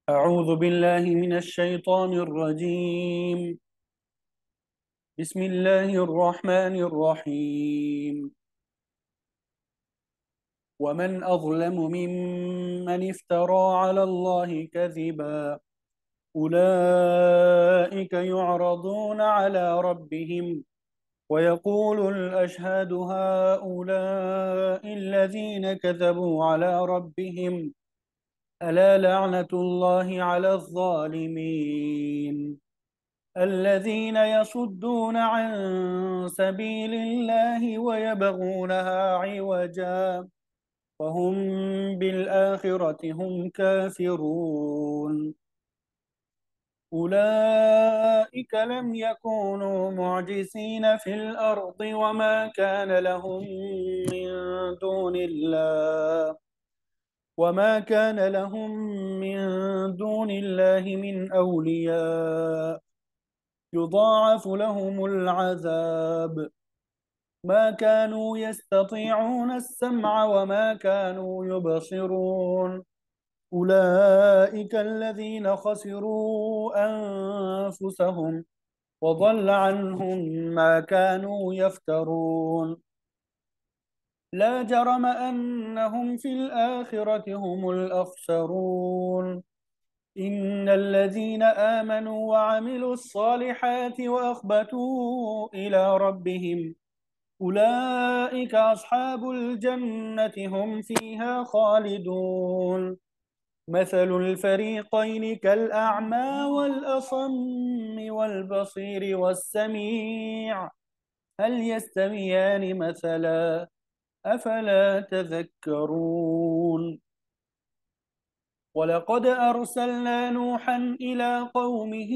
أعوذ بالله من الشيطان الرجيم. بسم الله الرحمن الرحيم. ومن أظلم ممن افترى على الله كذبا. أولئك يعرضون على ربهم ويقول الأشهاد هؤلاء الذين كذبوا على ربهم ألا لعنة الله على الظالمين الذين يصدون عن سبيل الله ويبغونها عوجا وهم بالآخرة هم كافرون. أولئك لم يكونوا معجزين في الأرض دون الله وما كان لهم من دون الله من أولياء يضاعف لهم العذاب ما كانوا يستطيعون السمع وما كانوا يبصرون. أولئك الذين خسروا أنفسهم وضل عنهم ما كانوا يفترون. لا جرم أنهم في الآخرة هم الأخسرون. إن الذين آمنوا وعملوا الصالحات وأخبتوا إلى ربهم أولئك أصحاب الجنة هم فيها خالدون. مثل الفريقين كالأعمى والأصم والبصير والسميع هل يستويان مثلا أفلا تذكرون. ولقد أرسلنا نوحا إلى قومه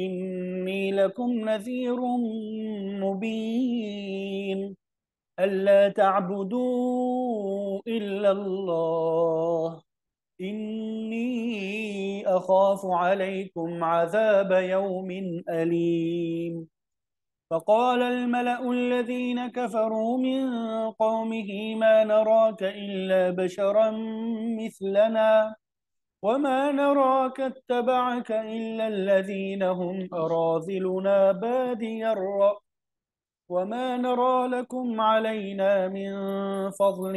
إني لكم نذير مبين ألا تعبدوا إلا الله إني أخاف عليكم عذاب يوم أليم. فقال الملأ الذين كفروا من قومه ما نراك إلا بشرا مثلنا وما نراك اتبعك إلا الذين هم أراذلنا بادي الرأي وما نرى لكم علينا من فضل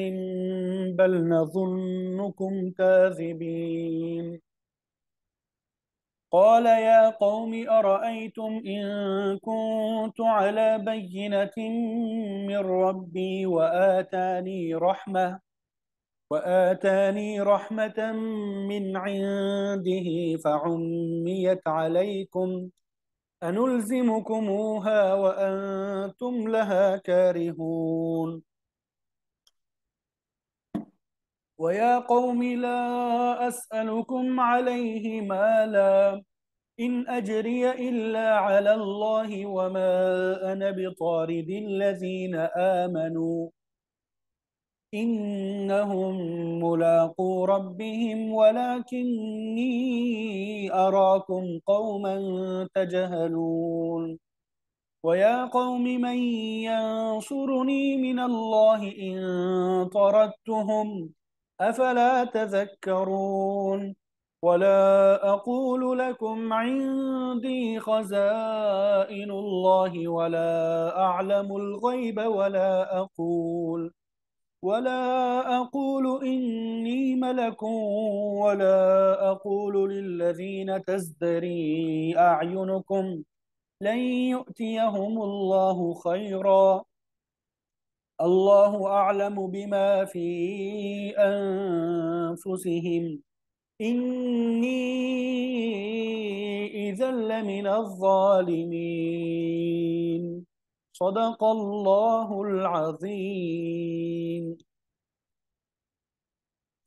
بل نظنكم كاذبين. قال يا قوم أرأيتم إن كنت على بينة من ربي وآتاني رحمة من عنده فعميت عليكم أنلزمكموها وأنتم لها كارهون. ويا قوم لا أسألكم عليه مالا إن أجري إلا على الله وما أنا بطارد الذين آمنوا إنهم ملاقو ربهم ولكني أراكم قوما تجهلون. ويا قوم من ينصرني من الله إن طردتهم أفلا تذكرون. ولا أقول لكم عندي خزائن الله ولا أعلم الغيب ولا أقول إني ملك ولا أقول للذين تزدري أعينكم لن يؤتيهم الله خيرا الله أعلم بما في أنفسهم إني إذا لمن الظالمين. صدق الله العظيم.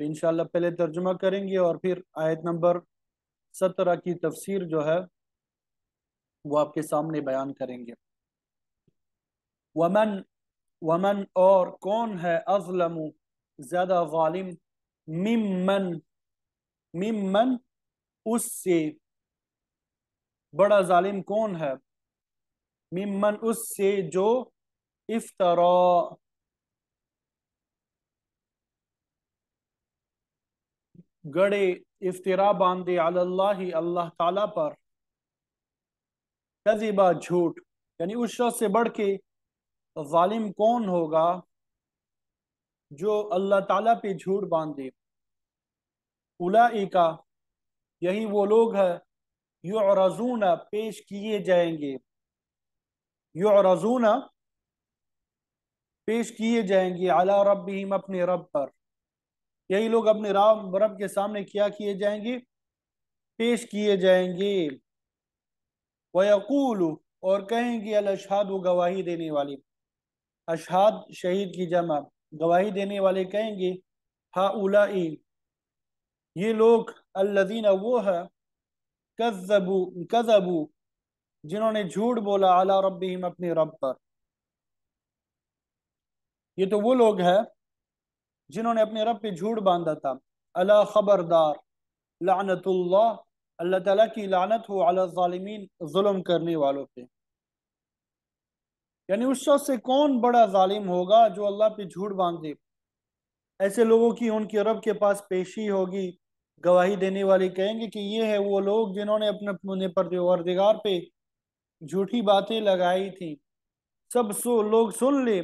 تو انشاءاللہ پہلے ترجمہ کریں گے اور پھر آیت نمبر 17 کی تفسیر جو ہے وہ آپ کے سامنے بیان کریں گے۔ ومن ومن اور کون ہے اظلم زیادہ ظالم ممن ممن اس سے بڑا ظالم کون ہے ممن اس سے جو افترا گڑے افترا باندھے علی اللہ اللہ تعالی پر کذبا جھوٹ، یعنی اس شخص سے بڑھ کے ظالم کون ہوگا جو اللہ تعالیٰ پہ جھوٹ باندھے۔ اولئک یہی وہ لوگ ہیں یعرضون پیش کیے جائیں گے، یعرضون پیش کیے جائیں گے علی ربہم اپنے رب پر، یہی لوگ اپنے رب کے سامنے کیا کیے جائیں گے، پیش کیے جائیں گے۔ وَيَقُولُ اور کہیں گے الاشہاد گواہی دینے والی، اشہاد شہید کی جمع، گواہی دینے والے کہیں گے ہؤلاء یہ لوگ الذین وہ ہے کذبوا جنہوں نے جھوٹ بولا علی ربہم اپنے رب پر، یہ تو وہ لوگ ہیں جنہوں نے اپنے رب پہ جھوٹ باندھا تھا۔ الا خبردار لعنت اللہ اللہ تعالیٰ کی لعنت ہو علی الظالمین ظلم کرنے والوں پہ، یعنی اس شخص سے کون بڑا ظالم ہوگا جو اللہ پہ جھوٹ باندھے۔ ایسے لوگوں کی ان کے رب کے پاس پیشی ہوگی، گواہی دینے والے کہیں گے کہ یہ ہے وہ لوگ جنہوں نے اپنے پروردگار پہ جھوٹی باتیں لگائی تھیں۔ سب لوگ سن لے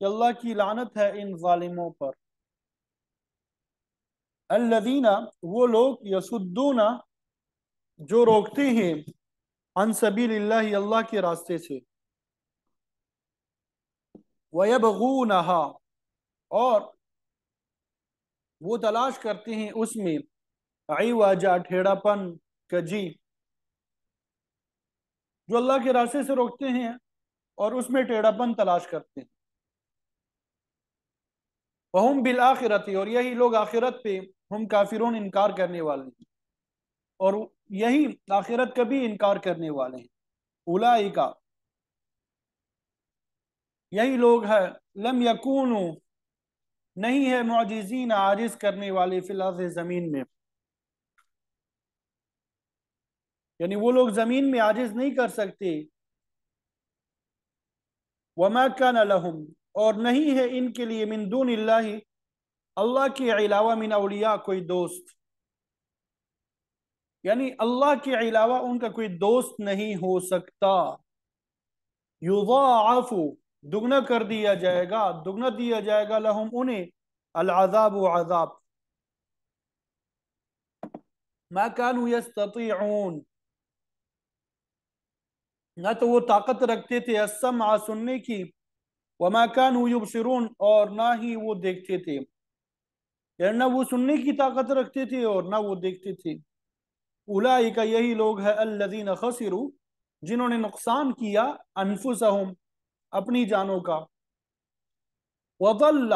کہ اللہ کی لعنت ہے ان ظالموں پر۔ الذین وہ لوگ یصدون جو روکتے ہیں عن سبیل اللہ اللہ کے راستے سے، وَيَبْغُونَهَا اور وہ تلاش کرتے ہیں اس میں عوجا ٹھیڑا پن کجی، جو اللہ کے راستے سے روکتے ہیں اور اس میں ٹیڑھا پن تلاش کرتے ہیں۔ وَهُمْ بِالْآخِرَةِ اور یہی لوگ آخرت پہ ہم کافرون انکار کرنے والے ہیں، اور یہی آخرت کا بھی انکار کرنے والے ہیں۔ اولئک یہی لوگ ہیں لم یکونوا نہیں ہے معجزین عاجز کرنے والے فی الارض زمین میں، یعنی وہ لوگ زمین میں عاجز نہیں کر سکتے۔ وما کان لہم اور نہیں ہے ان کے لیے من دون اللہ اللہ کے علاوہ من اولیاء کوئی دوست، یعنی اللہ کے علاوہ ان کا کوئی دوست نہیں ہو سکتا۔ یضاعف دگنا کر دیا جائے گا، دگنا دیا جائے گا لہم انہیں العذاب عذاب، ما كانوا يستطيعون نہ تو وہ طاقت رکھتے تھے السمع سننے کی، وما كانوا يبصرون اور نہ ہی وہ دیکھتے تھے، یعنی نہ وہ سننے کی طاقت رکھتے تھے اور نہ وہ دیکھتے تھے۔ اولئک یہی لوگ ہیں الذین خسروا جنہوں نے نقصان کیا انفسہم اپنی جانوں کا، وضل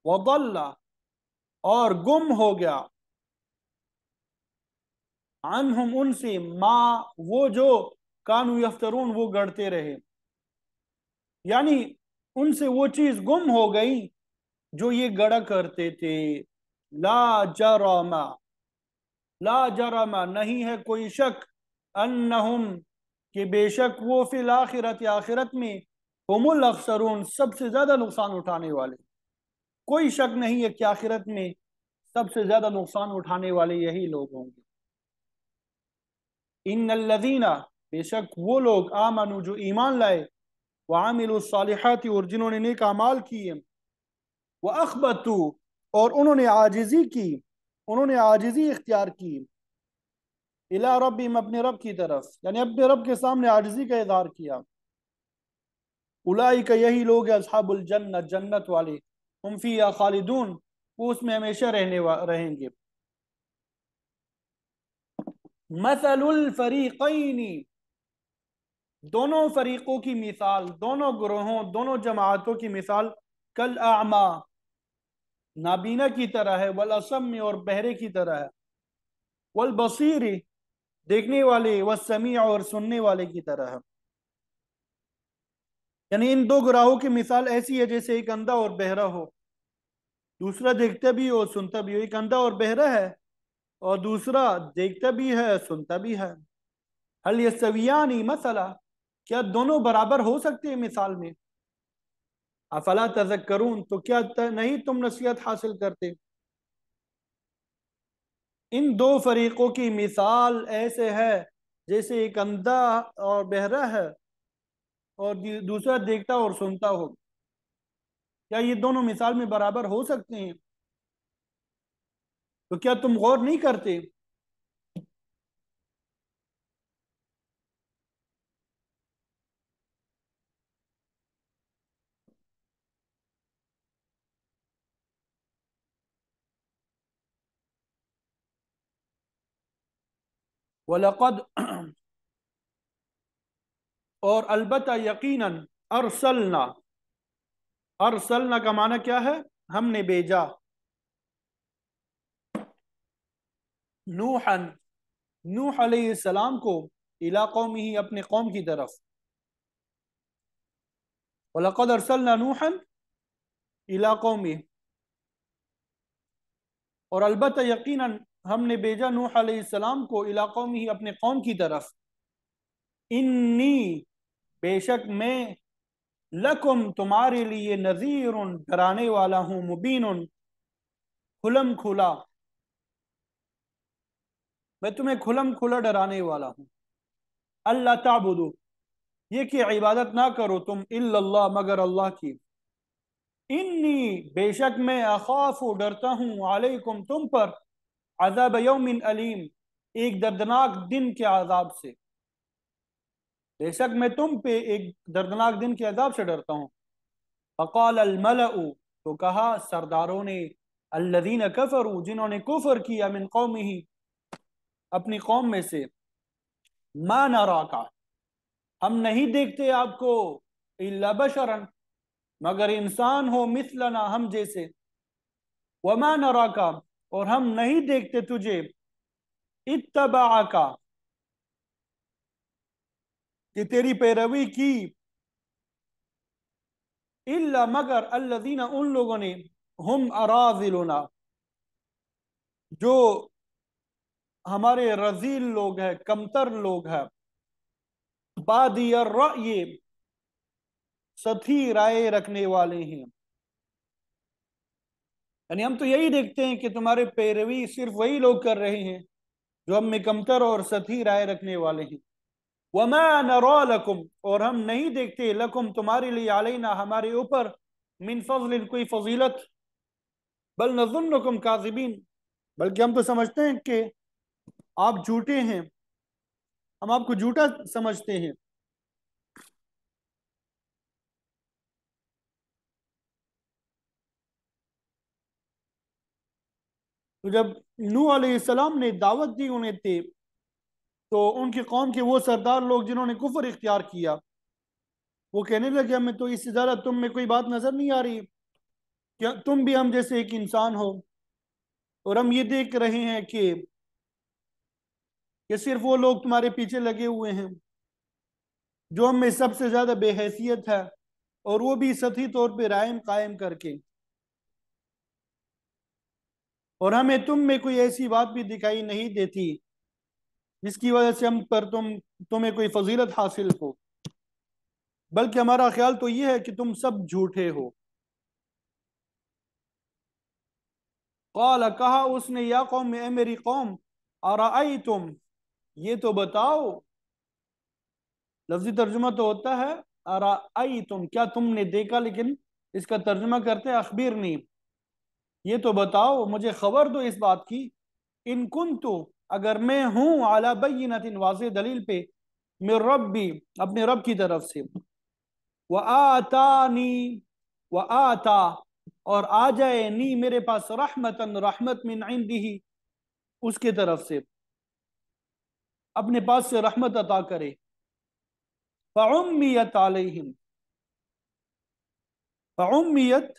وضل اور گم ہو گیا عنہم ان سے ما وہ جو کانو یفترون وہ گڑتے رہے، یعنی ان سے وہ چیز گم ہو گئی جو یہ گڑا کرتے تھے۔ لا جرم لا جرم نہیں ہے کوئی شک انہم کہ بے شک وہ فی الاخرت آخرت میں ہم الاخسرون سب سے زیادہ نقصان اٹھانے والے، کوئی شک نہیں ہے کہ آخرت میں سب سے زیادہ نقصان اٹھانے والے یہی لوگ ہوں گے۔ ان الذین بے شک وہ لوگ آمنوا جو ایمان لائے، وعاملوا الصالحات اور جنہوں نے نیک اعمال کیے، واخبتوا اور انہوں نے عاجزی کی، انہوں نے عاجزی اختیار کی، الی ربہم اپنے رب کی طرف، یعنی اپنے رب کے سامنے عاجزی کا اظہار کیا۔ اولئک یہی لوگ اصحاب الجنہ جنت والے، ہم فیہا خالدون وہ اس میں ہمیشہ رہیں گے۔ مثل الفریقین دونوں فریقوں کی مثال، دونوں گروہوں دونوں جماعتوں کی مثال کل اعما نابینا کی طرح ہے، والاسم اور بہرے کی طرح ہے، والبصیر دیکھنے والے، والسمیع اور سننے والے کی طرح ہے۔ یعنی ان دو گروہوں کی مثال ایسی ہے جیسے ایک اندھا اور بہرا ہو، دوسرا دیکھتا بھی ہو سنتا بھی ہو۔ ایک اندھا اور بہرا ہے اور دوسرا دیکھتا بھی ہے سنتا بھی ہے۔ حل یستویان مثلا، کیا دونوں برابر ہو سکتے ہیں مثال میں؟ افلا تذکرون، تو کیا نہیں تم نصیحت حاصل کرتے؟ ان دو فریقوں کی مثال ایسے ہے جیسے ایک اندھا اور بہرا ہے اور دوسرا دیکھتا اور سنتا ہو، کیا یہ دونوں مثال میں برابر ہو سکتے ہیں؟ تو کیا تم غور نہیں کرتے؟ وَلَقَدْ اور البتہ یقیناً ارسلنا، ارسلنا کا معنی کیا ہے؟ ہم نے بھیجا، نوحا، نوح علیہ السلام کو، الی قومہ اپنے قوم کی طرف، وَلَقَدْ ارسلنا نوحا الی قومہ، اور البتہ یقیناً ہم نے بھیجا نوح علیہ السلام کو الی قومہ اپنے قوم کی طرف، انی بے شک میں، لکم تمہارے لیے، نذیر ڈرانے والا ہوں، مبین کھلم کھلا، میں تمہیں کھلم کھلا ڈرانے والا ہوں۔ اللہ تعبدو، یہ کہ عبادت نہ کرو تم، الا اللہ مگر اللہ کی، انی بے شک میں، اخاف ڈرتا ہوں، علیکم تم پر، عذاب یوم علیم ایک دردناک دن کے عذاب سے، بے شک میں تم پہ ایک دردناک دن کے عذاب سے ڈرتا ہوں۔ فقال الملأ، تو کہا سرداروں نے، الذین کفروا جنہوں نے کفر کیا، من قومہ اپنی قوم میں سے، ما نراکا ہم نہیں دیکھتے آپ کو، الا بشرا مگر انسان ہو، مثلنا ہم جیسے، وما نراکا اور ہم نہیں دیکھتے تجھے، اتبعکا کہ تیری پیروی کی، الا مگر الذین ان لوگوں نے، ہم اراذلنا جو ہمارے رذیل لوگ ہیں، کمتر لوگ ہیں، بادی الرأی سطحی رائے رکھنے والے ہیں، یعنی ہم تو یہی دیکھتے ہیں کہ تمہارے پیروی صرف وہی لوگ کر رہے ہیں جو ہم میں کمتر اور سطحی رائے رکھنے والے ہیں۔ وما نرى لکم اور ہم نہیں دیکھتے، لکم تمہارے لیے، علینا ہمارے اوپر، من فضل کوئی فضیلت، بل نظنکم کاذبین بلکہ ہم تو سمجھتے ہیں کہ آپ جھوٹے ہیں، ہم آپ کو جھوٹا سمجھتے ہیں۔ تو جب نوح علیہ السلام نے دعوت دی انہیں تھے، تو ان کی قوم کے وہ سردار لوگ جنہوں نے کفر اختیار کیا، وہ کہنے لگے ہمیں تو اس سے زیادہ تم میں کوئی بات نظر نہیں آ رہی، کیا تم بھی ہم جیسے ایک انسان ہو، اور ہم یہ دیکھ رہے ہیں کہ صرف وہ لوگ تمہارے پیچھے لگے ہوئے ہیں جو ہم میں سب سے زیادہ بے حیثیت ہے، اور وہ بھی سطحی طور پہ رائے قائم کر کے، اور ہمیں تم میں کوئی ایسی بات بھی دکھائی نہیں دیتی جس کی وجہ سے ہم پر تمہیں کوئی فضیلت حاصل ہو، بلکہ ہمارا خیال تو یہ ہے کہ تم سب جھوٹے ہو۔ قال کہا اس نے، یا قوم اے میری قوم، ارائیتم یہ تو بتاؤ، لفظی ترجمہ تو ہوتا ہے ارائیتم کیا تم نے دیکھا، لیکن اس کا ترجمہ کرتے ہیں اخبرنی، یہ تو بتاؤ مجھے خبر دو اس بات کی، ان کنتو اگر میں ہوں، علی بینۃ واضح دلیل پہ، من ربی اپنے رب کی طرف سے، وآتانی وآتا اور آ جائے، نی میرے پاس، رحمتا رحمت، من عندہ اس کے طرف سے، اپنے پاس سے رحمت عطا کرے، فعمیت علیہم، فعمیت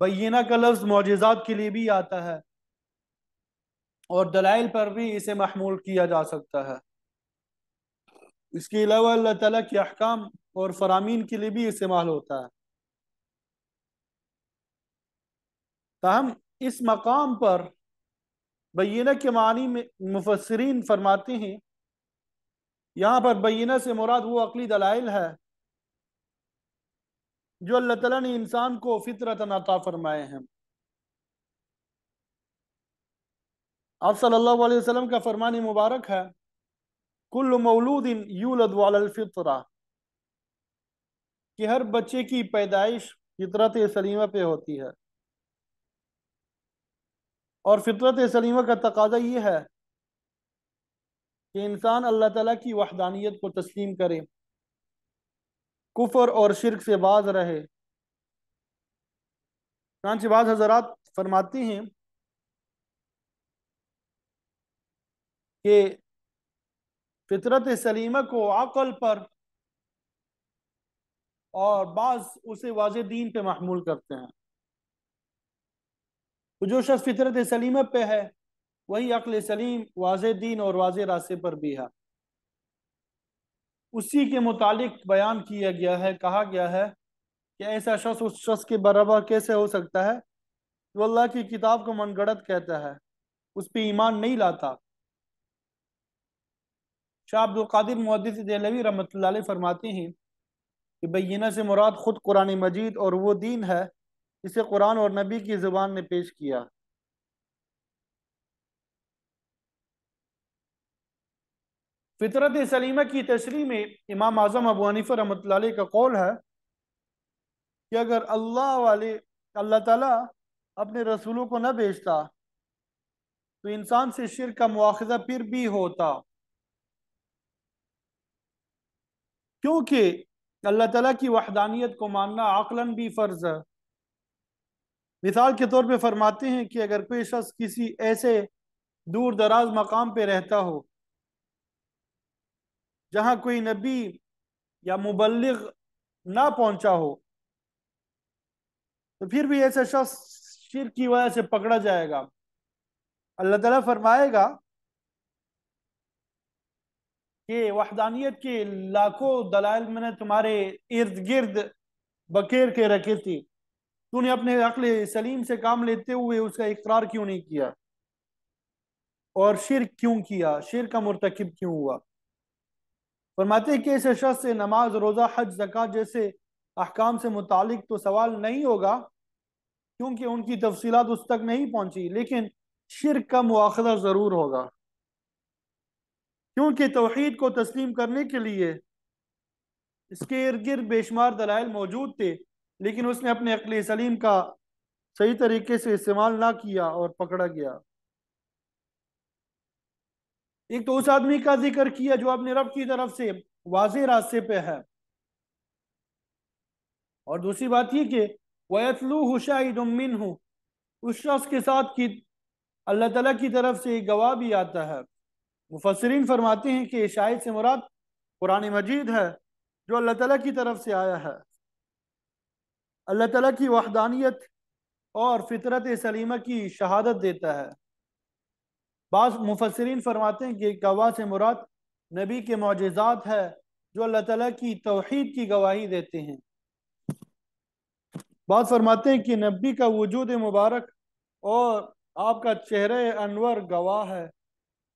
بینہ کا لفظ معجزات کے لیے بھی آتا ہے، اور دلائل پر بھی اسے محمول کیا جا سکتا ہے۔ اس کے علاوہ اللہ تعالیٰ کے احکام اور فرامین کے لیے بھی استعمال ہوتا ہے۔ تاہم اس مقام پر بینہ کے معنی میں مفسرین فرماتے ہیں یہاں پر بینہ سے مراد وہ عقلی دلائل ہے جو اللہ تعالیٰ نے انسان کو فطرتاً عطا فرمائے ہیں۔ آپ صلی اللہ علیہ وسلم کا فرمان مبارک ہے، کل مولود یولد علی الفطرہ، کہ ہر بچے کی پیدائش فطرت سلیمہ پہ ہوتی ہے، اور فطرت سلیمہ کا تقاضا یہ ہے کہ انسان اللہ تعالیٰ کی وحدانیت کو تسلیم کرے، کفر اور شرک سے باز رہے۔ چنانچہ بعض حضرات فرماتے ہیں کہ فطرت سلیمہ کو عقل پر اور بعض اسے واضح دین پہ محمول کرتے ہیں۔ تو جو شخص فطرت سلیمہ پہ ہے وہی عقل سلیم، واضح دین اور واضح راستے پر بھی ہے۔ اسی کے متعلق بیان کیا گیا ہے، کہا گیا ہے کہ ایسا شخص اس شخص کے برابر کیسے ہو سکتا ہے جو اللہ کی کتاب کو من گڑت کہتا ہے، اس پہ ایمان نہیں لاتا۔ شاہ عبد القادر محدث دہلوی رحمۃ اللہ علیہ فرماتے ہیں کہ بینہ سے مراد خود قرآن مجید اور وہ دین ہے جسے قرآن اور نبی کی زبان نے پیش کیا۔ فطرت سلیمہ کی تشریح میں امام اعظم ابو حنیفہ رحمۃ اللہ علیہ کا قول ہے کہ اگر اللہ تعالیٰ اپنے رسولوں کو نہ بھیجتا تو انسان سے شرک کا مواخذہ پھر بھی ہوتا، کیونکہ اللہ تعالیٰ کی وحدانیت کو ماننا عقلاً بھی فرض ہے۔ مثال کے طور پہ فرماتے ہیں کہ اگر کوئی شخص کسی ایسے دور دراز مقام پہ رہتا ہو جہاں کوئی نبی یا مبلغ نہ پہنچا ہو تو پھر بھی ایسا شخص شرک کی وجہ سے پکڑا جائے گا۔ اللہ تعالیٰ فرمائے گا کہ وحدانیت کے لاکھوں دلائل میں نے تمہارے ارد گرد بکھیر کے رکھی تھی، تو نے اپنے عقل سلیم سے کام لیتے ہوئے اس کا اقرار کیوں نہیں کیا، اور شرک کیوں کیا، شرک کا مرتکب کیوں ہوا۔ فرماتے ہیں کہ ایسے شخص سے نماز، روزہ، حج، زکوٰۃ جیسے احکام سے متعلق تو سوال نہیں ہوگا کیونکہ ان کی تفصیلات اس تک نہیں پہنچی، لیکن شرک کا مواخذہ ضرور ہوگا، کیونکہ توحید کو تسلیم کرنے کے لیے اس کے ارد گرد بے شمار دلائل موجود تھے، لیکن اس نے اپنے عقل سلیم کا صحیح طریقے سے استعمال نہ کیا اور پکڑا گیا۔ ایک تو اس آدمی کا ذکر کیا جو اپنے رب کی طرف سے واضح راستے پہ ہے، اور دوسری بات یہ کہ وَيَتْلُوهُ شَاهِدٌ مِّنْهُ، اس شخص کے ساتھ کی اللہ تعالیٰ کی طرف سے ایک گواہ بھی آتا ہے۔ مفسرین فرماتے ہیں کہ شاہد سے مراد قرآن مجید ہے جو اللہ تعالیٰ کی طرف سے آیا ہے، اللہ تعالیٰ کی وحدانیت اور فطرت سلیمہ کی شہادت دیتا ہے۔ بعض مفسرین فرماتے ہیں کہ گواہ سے مراد نبی کے معجزات ہے جو اللہ تعالیٰ کی توحید کی گواہی دیتے ہیں۔ بعض فرماتے ہیں کہ نبی کا وجود مبارک اور آپ کا چہرہ انور گواہ ہے،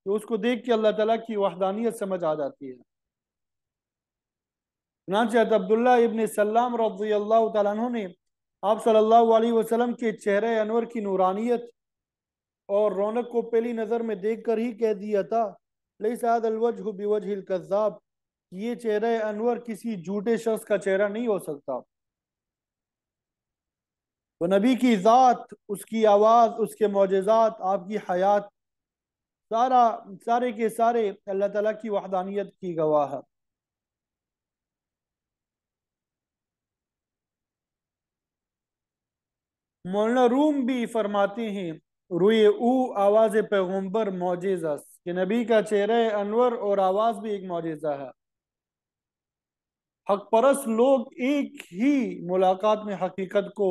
تو اس کو دیکھ کے اللہ تعالیٰ کی وحدانیت سمجھ آ جاتی ہے۔ چنانچہ عبداللہ ابن سلام رضی اللہ تعالیٰ عنہ نے آپ صلی اللہ علیہ وسلم کے چہرہ انور کی نورانیت اور رونق کو پہلی نظر میں دیکھ کر ہی کہہ دیا تھا لیس هذا الوجه بوجه الكذاب، یہ چہرہ انور کسی جھوٹے شخص کا چہرہ نہیں ہو سکتا۔ تو نبی کی ذات، اس کی آواز، اس کے معجزات، آپ کی حیات، سارے کے سارے اللہ تعالیٰ کی وحدانیت کی گواہ ہے۔ مولانا روم بھی فرماتے ہیں روئے او آواز پیغمبر معجزہ، کہ نبی کا چہرہ انور اور آواز بھی ایک معجزہ ہے۔ حق پرست لوگ ایک ہی ملاقات میں حقیقت کو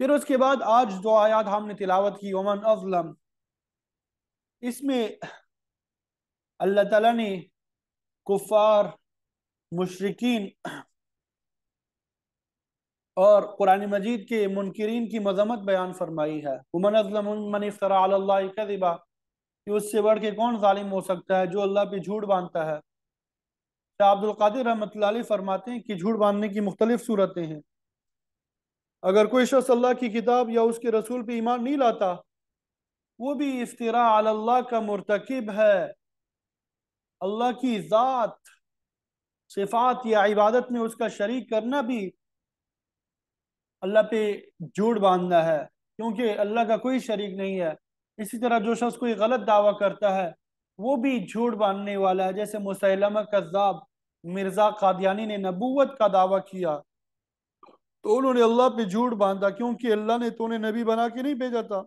پھر اس کے بعد آج جو آیات ہم نے تلاوت کی ومن اظلم، اس میں اللہ تعالیٰ نے کفار، مشرکین اور قرآن مجید کے منکرین کی مذمت بیان فرمائی ہے۔ ومن اظلم ممن افترى علی اللہ کذبا، کہ اس سے بڑھ کے کون ظالم ہو سکتا ہے جو اللہ پہ جھوٹ باندھتا ہے۔ شاہ عبد القادر رحمۃ اللہ علیہ فرماتے ہیں کہ جھوٹ باندھنے کی مختلف صورتیں ہیں۔ اگر کوئی شخص اللہ کی کتاب یا اس کے رسول پہ ایمان نہیں لاتا، وہ بھی افتراء علی اللہ کا مرتکب ہے۔ اللہ کی ذات، صفات یا عبادت میں اس کا شریک کرنا بھی اللہ پہ جھوٹ باندھنا ہے، کیونکہ اللہ کا کوئی شریک نہیں ہے۔ اسی طرح جو شخص کوئی غلط دعویٰ کرتا ہے وہ بھی جھوٹ باندھنے والا ہے، جیسے مسیلمہ کذاب، مرزا قادیانی نے نبوت کا دعویٰ کیا تو انہوں نے اللہ پہ جھوٹ باندھا، کیونکہ اللہ نے تو انہیں نبی بنا کے نہیں بھیجا تھا۔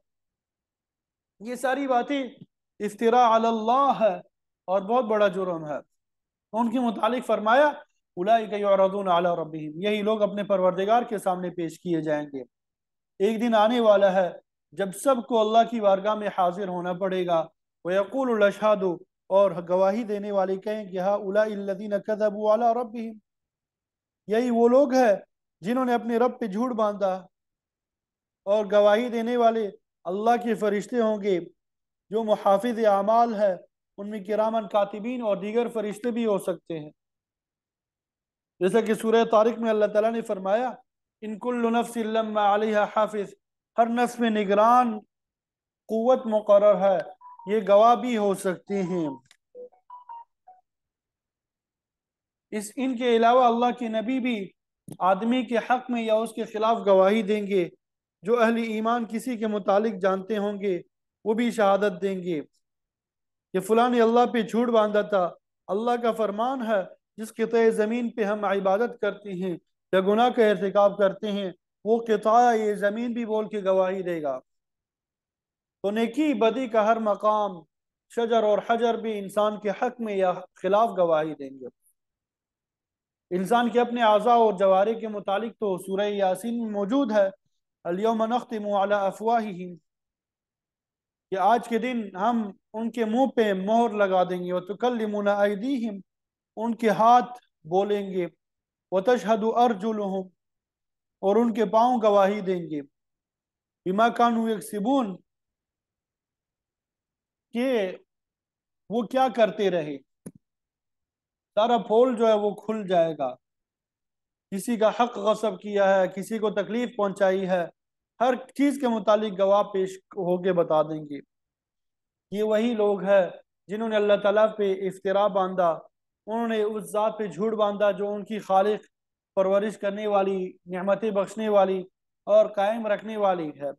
یہ ساری باتیں افتراء علی اللہ ہے اور بہت بڑا جرم ہے۔ ان کے متعلق فرمایا اولئک یعرضون علی ربہم، یہی لوگ اپنے پروردگار کے سامنے پیش کیے جائیں گے۔ ایک دن آنے والا ہے جب سب کو اللہ کی بارگاہ میں حاضر ہونا پڑے گا۔ وَيَقُولُ الْأَشْهَادُ، اور گواہی دینے والے کہیں کہ هَؤُلَاءِ الَّذِينَ كَذَبُوا عَلَى رَبِّهِمْ، یہی وہ لوگ ہیں جنہوں نے اپنے رب پہ جھوٹ باندھا۔ اور گواہی دینے والے اللہ کے فرشتے ہوں گے جو محافظ اعمال ہے، ان میں کرامن کاتبین اور دیگر فرشتے بھی ہو سکتے ہیں، جیسا کہ سورہ طارق میں اللہ تعالیٰ نے فرمایا ان کل نفس لما علیہا حافظ، ہر نفس میں نگران قوت مقرر ہے، یہ گواہ بھی ہو سکتے ہیں۔ ان کے علاوہ اللہ کے نبی بھی آدمی کے حق میں یا اس کے خلاف گواہی دیں گے۔ جو اہل ایمان کسی کے متعلق جانتے ہوں گے وہ بھی شہادت دیں گے کہ فلاں نے اللہ پہ جھوٹ باندھا تھا۔ اللہ کا فرمان ہے جس قطع زمین پہ ہم عبادت کرتے ہیں یا گناہ کا ارتکاب کرتے ہیں، وہ قطع یہ زمین بھی بول کے گواہی دے گا۔ تو نیکی بدی کا ہر مقام، شجر اور حجر بھی انسان کے حق میں یا خلاف گواہی دیں گے۔ انسان کے اپنے اعضاء اور جوارح کے متعلق تو سورہ یاسین میں موجود ہے الیوم نختم علی افواہہم، کہ آج کے دن ہم ان کے منہ پہ مہر لگا دیں گے، وتکلمنا ایدیہم، ان کے ہاتھ بولیں گے، وتشہد ارجلہم، اور ان کے پاؤں گواہی دیں گے، بما کانوا یکسبون، کہ وہ کیا کرتے رہے۔ سارا پول جو ہے وہ کھل جائے گا، کسی کا حق غصب کیا ہے، کسی کو تکلیف پہنچائی ہے، ہر چیز کے متعلق گواہ پیش ہو کے بتا دیں گے۔ یہ وہی لوگ ہیں جنہوں نے اللہ تعالیٰ پہ افتراء باندھا، انہوں نے اس ذات پہ جھوٹ باندھا جو ان کی خالق، پرورش کرنے والی، نعمتیں بخشنے والی اور قائم رکھنے والی ہے۔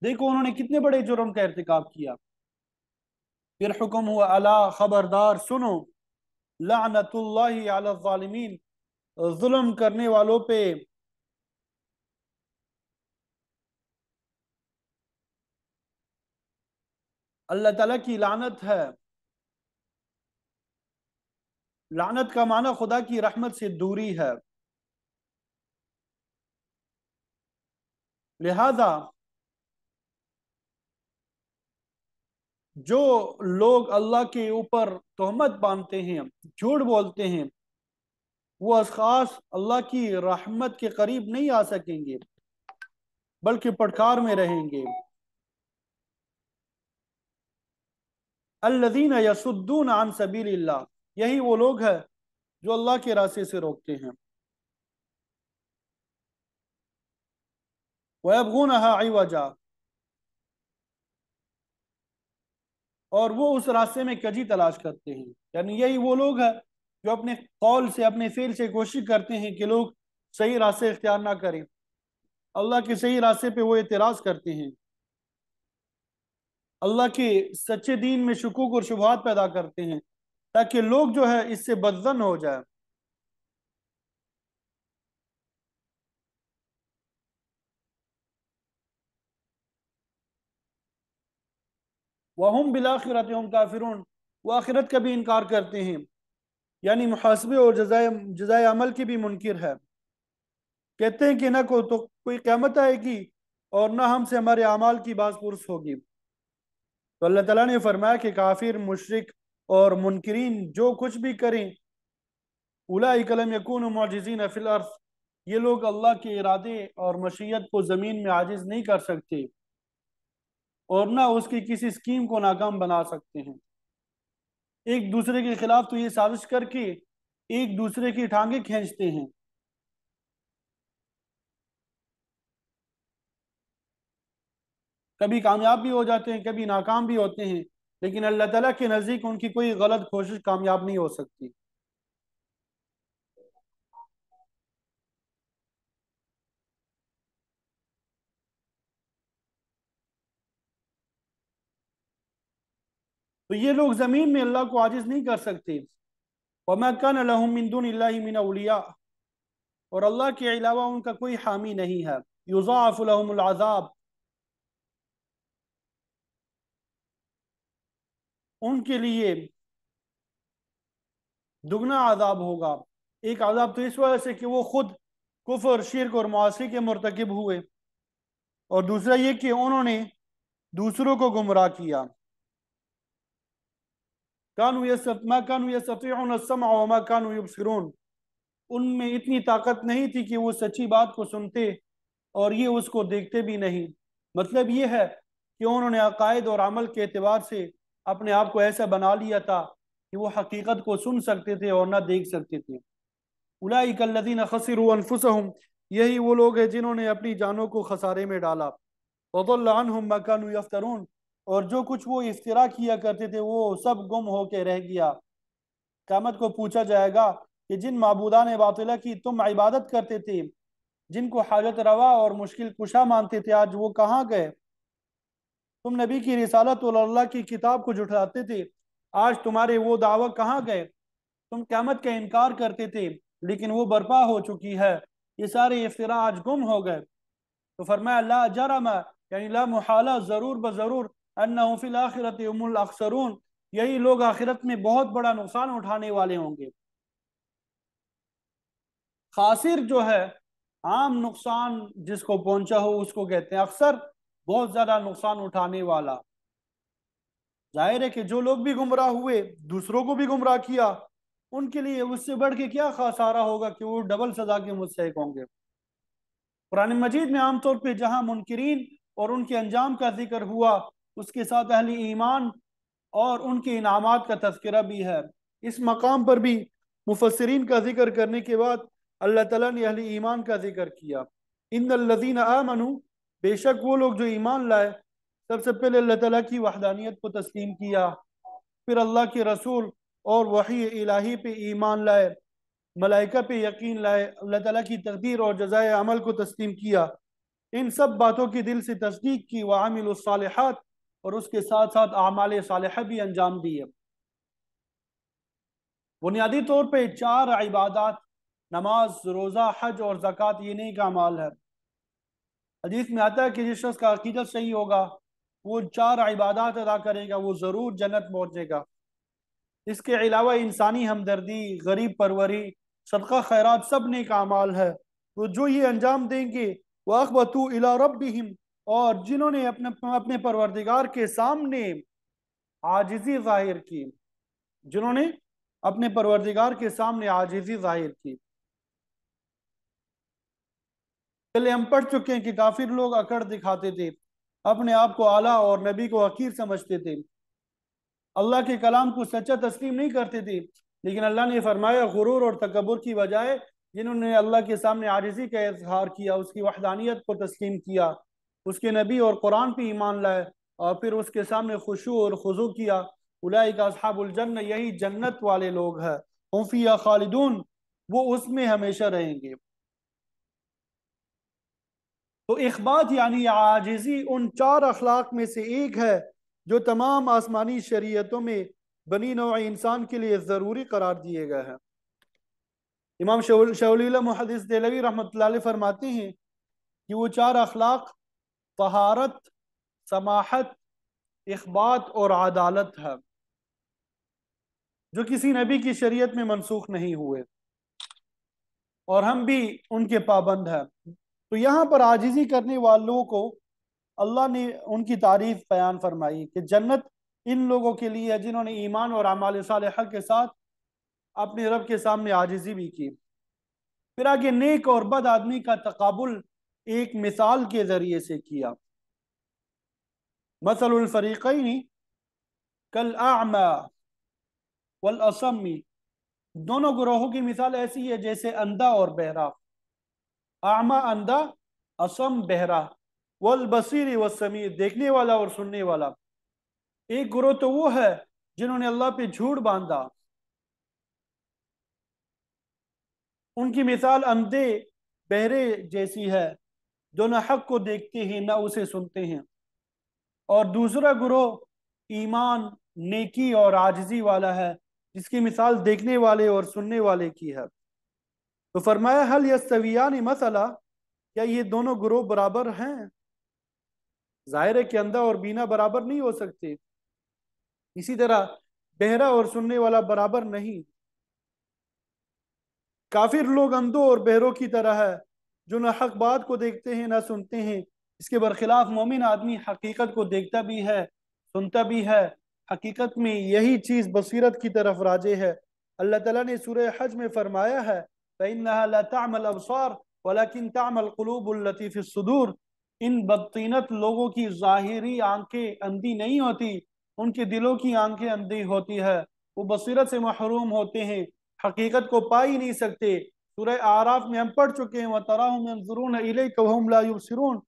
دیکھو انہوں نے کتنے بڑے جرم کا ارتکاب کیا۔ پھر حکم ہوا الا، خبردار سنو، لعنت اللہ علی الظالمین، ظلم کرنے والوں پہ اللہ تعالیٰ کی لعنت ہے۔ لعنت کا معنی خدا کی رحمت سے دوری ہے، لہذا جو لوگ اللہ کے اوپر تہمت باندھتے ہیں، جھوٹ بولتے ہیں، وہ اشخاص اللہ کی رحمت کے قریب نہیں آ سکیں گے بلکہ پٹکار میں رہیں گے۔ الذین یصدون عن سبیل اللہ، یہی وہ لوگ ہیں جو اللہ کے راستے سے روکتے ہیں۔ وَيَبْغُونَهَا عِوَجًا، اور وہ اس راستے میں کجی تلاش کرتے ہیں، یعنی یہی وہ لوگ ہیں جو اپنے قول سے، اپنے فعل سے کوشش کرتے ہیں کہ لوگ صحیح راستے اختیار نہ کریں، اللہ کے صحیح راستے پہ وہ اعتراض کرتے ہیں، اللہ کے سچے دین میں شکوک اور شبہات پیدا کرتے ہیں تاکہ لوگ جو ہے اس سے بدظن ہو جائے۔ وَهُمْ بِالْآخِرَةِ هُمْ كَافِرُونَ، وہ آخرت کا بھی انکار کرتے ہیں، یعنی محاسبے اور جزائے عمل کی بھی منکر ہے۔ کہتے ہیں کہ نہ تو کوئی قیامت آئے گی اور نہ ہم سے ہمارے اعمال کی باز پرس ہوگی۔ تو اللہ تعالیٰ نے فرمایا کہ کافر، مشرک اور منکرین جو کچھ بھی کریں، اولئک لم یکونوا معجزین فی الارض، یہ لوگ اللہ کے ارادے اور مشیت کو زمین میں عاجز نہیں کر سکتے اور نہ اس کی کسی اسکیم کو ناکام بنا سکتے ہیں۔ ایک دوسرے کے خلاف تو یہ سازش کر کے ایک دوسرے کی ٹانگیں کھینچتے ہیں، کبھی کامیاب بھی ہو جاتے ہیں، کبھی ناکام بھی ہوتے ہیں، لیکن اللہ تعالیٰ کے نزدیک ان کی کوئی غلط کوشش کامیاب نہیں ہو سکتی۔ تو یہ لوگ زمین میں اللہ کو عاجز نہیں کر سکتے۔ وَمَا كَانَ لَهُم مِّن دُونِ اللَّهِ مِنْ أَوْلِيَاءَ، اور اللہ کے علاوہ ان کا کوئی حامی نہیں ہے۔ يُضَاعَفُ لَهُمُ الْعَذَابُ، ان کے لیے دگنا عذاب ہوگا۔ ایک عذاب تو اس وجہ سے کہ وہ خود کفر، شرک اور معاصی کے مرتکب ہوئے، اور دوسرا یہ کہ انہوں نے دوسروں کو گمراہ کیا۔ ما كانوا يستطيعون السمع وما كانوا يبصرون، ان میں اتنی طاقت نہیں تھی کہ وہ سچی بات کو سنتے اور یہ اس کو دیکھتے بھی نہیں۔ مطلب یہ ہے کہ انہوں نے عقائد اور عمل کے اعتبار سے اپنے آپ کو ایسا بنا لیا تھا کہ وہ حقیقت کو سن سکتے تھے اور نہ دیکھ سکتے تھے۔ اولئک الذین خسروا انفسهم، یہی وہ لوگ ہیں جنہوں نے اپنی جانوں کو خسارے میں ڈالا۔ وضل عنہم ما كانوا یفترون، اور جو کچھ وہ افترا کیا کرتے تھے وہ سب گم ہو کے رہ گیا۔ قیامت کو پوچھا جائے گا کہ جن معبودان باطلہ کی تم عبادت کرتے تھے، جن کو حاجت روا اور مشکل کشا مانتے تھے، آج وہ کہاں گئے؟ تم نبی کی رسالت اور اللہ کی کتاب کو جھٹلاتے تھے، آج تمہارے وہ دعوی کہاں گئے؟ تم قیامت کا انکار کرتے تھے لیکن وہ برپا ہو چکی ہے، یہ سارے افطراء آج گم ہو گئے۔ تو فرمایا لا جرم، یعنی لا محالہ، ضرور بضرور، انہم فی الاخرۃ هم الاخسرون، یہی لوگ آخرت میں بہت بڑا نقصان اٹھانے والے ہوں گے۔ خاسر جو ہے، عام نقصان جس کو پہنچا ہو اس کو کہتے ہیں اخسر، بہت زیادہ نقصان اٹھانے والا۔ ظاہر ہے کہ جو لوگ بھی گمراہ ہوئے، دوسروں کو بھی گمراہ کیا، ان کے لیے اس سے بڑھ کے کیا خسارہ ہوگا کہ وہ ڈبل سزا کے مستحق ہوں گے۔ قرآن مجید میں عام طور پہ جہاں منکرین اور ان کے انجام کا ذکر ہوا، اس کے ساتھ اہل ایمان اور ان کے انعامات کا تذکرہ بھی ہے۔ اس مقام پر بھی مفسرین کا ذکر کرنے کے بعد اللہ تعالیٰ نے اہل ایمان کا ذکر کیا۔ ان الذین آمنوا، بے شک وہ لوگ جو ایمان لائے، سب سے پہلے اللہ تعالیٰ کی وحدانیت کو تسلیم کیا، پھر اللہ کے رسول اور وحی الہی پہ ایمان لائے، ملائکہ پہ یقین لائے، اللہ تعالیٰ کی تقدیر اور جزائے عمل کو تسلیم کیا، ان سب باتوں کی دل سے تصدیق کی، وعاملوا الصالحات، اور اس کے ساتھ ساتھ اعمال صالحہ بھی انجام دیے۔ بنیادی طور پہ چار عبادات، نماز، روزہ، حج اور زکوٰۃ، یہ نیک اعمال ہے۔ حدیث میں آتا ہے کہ جس شخص کا عقیدہ صحیح ہوگا، وہ چار عبادات ادا کرے گا، وہ ضرور جنت پہنچے گا۔ اس کے علاوہ انسانی ہمدردی، غریب پروری، صدقہ خیرات، سب نیک اعمال ہے۔ تو جو یہ انجام دیں گے، وَأَخْبَتُوا إِلَىٰ رَبِّهِمْ، اور جنہوں نے اپنے پروردگار کے سامنے عاجزی ظاہر کی، جنہوں نے اپنے پروردگار کے سامنے عاجزی ظاہر کی۔ پہلے ہم پڑھ چکے ہیں کہ کافر لوگ اکڑ دکھاتے تھے، اپنے آپ کو اعلیٰ اور نبی کو حقیر سمجھتے تھے، اللہ کے کلام کو سچا تسلیم نہیں کرتے تھے، لیکن اللہ نے فرمایا غرور اور تکبر کی بجائے جنہوں نے اللہ کے سامنے عاجزی کا اظہار کیا، اس کی وحدانیت کو تسلیم کیا، اس کے نبی اور قرآن پہ ایمان لائے، اور پھر اس کے سامنے خشوع اور خضوع کیا، اولئک اصحاب الجنہ، یہی جنت والے لوگ ہیں، ہم فیہا خالدون، وہ اس میں ہمیشہ رہیں گے۔ تو اخبات یعنی عاجزی ان چار اخلاق میں سے ایک ہے جو تمام آسمانی شریعتوں میں بنی نوع انسان کے لیے ضروری قرار دیے گئے ہیں۔ امام شاہ ولی اللہ محدث دہلوی رحمۃ اللہ علیہ فرماتے ہیں کہ وہ چار اخلاق طہارت، سماحت، اخبات اور عدالت ہے، جو کسی نبی کی شریعت میں منسوخ نہیں ہوئے۔ اور ہم بھی ان کے پابند ہیں۔ تو یہاں پر عاجزی کرنے والوں کو اللہ نے ان کی تعریف بیان فرمائی کہ جنت ان لوگوں کے لیے ہے جنہوں نے ایمان اور اعمال صالحہ کے ساتھ اپنے رب کے سامنے عاجزی بھی کی۔ پھر آگے نیک اور بد آدمی کا تقابل ایک مثال کے ذریعے سے کیا۔ مثل الفریقین کالاعمی والاصم، دونوں گروہوں کی مثال ایسی ہے جیسے اندھا اور بہرا، اعمی اندھا، اصم بہرا، والبصیر والسمیع دیکھنے والا اور سننے والا۔ ایک گروہ تو وہ ہے جنہوں نے اللہ پہ جھوٹ باندھا، ان کی مثال اندھے بہرے جیسی ہے جو نہ حق کو دیکھتے ہیں نہ اسے سنتے ہیں۔ اور دوسرا گروہ ایمان، نیکی اور عاجزی والا ہے جس کی مثال دیکھنے والے اور سننے والے کی ہے۔ تو فرمایا حل یستویان مثلا، کیا یہ دونوں گروہ برابر ہیں؟ ظاہر ہے کہ اندھا اور بینا برابر نہیں ہو سکتے، اسی طرح بہرا اور سننے والا برابر نہیں۔ کافر لوگ اندھوں اور بہروں کی طرح ہے جو نہ حق بات کو دیکھتے ہیں نہ سنتے ہیں۔ اس کے برخلاف مومن آدمی حقیقت کو دیکھتا بھی ہے، سنتا بھی ہے، حقیقت میں یہی چیز بصیرت کی طرف راجع ہے۔ اللہ تعالیٰ نے سورہ حج میں فرمایا ہے فَإِنَّهَا لَا تَعْمَى الْأَبْصَارُ وَلَكِنْ تَعْمَى الْقُلُوبُ الَّتِي فِي الصُّدُورِ، ان بدطینت لوگوں کی ظاہری آنکھیں اندھی نہیں ہوتی، ان کے دلوں کی آنکھیں اندھی ہوتی ہے، وہ بصیرت سے محروم ہوتے ہیں، حقیقت کو پا ہی نہیں سکتے۔ سورہ اعراف میں ہم پڑھ چکے ہیں وَتَرَاهُمْ يَنْظُرُونَ إِلَيْكَ وَهُمْ لَا يُبْصِرُونَ،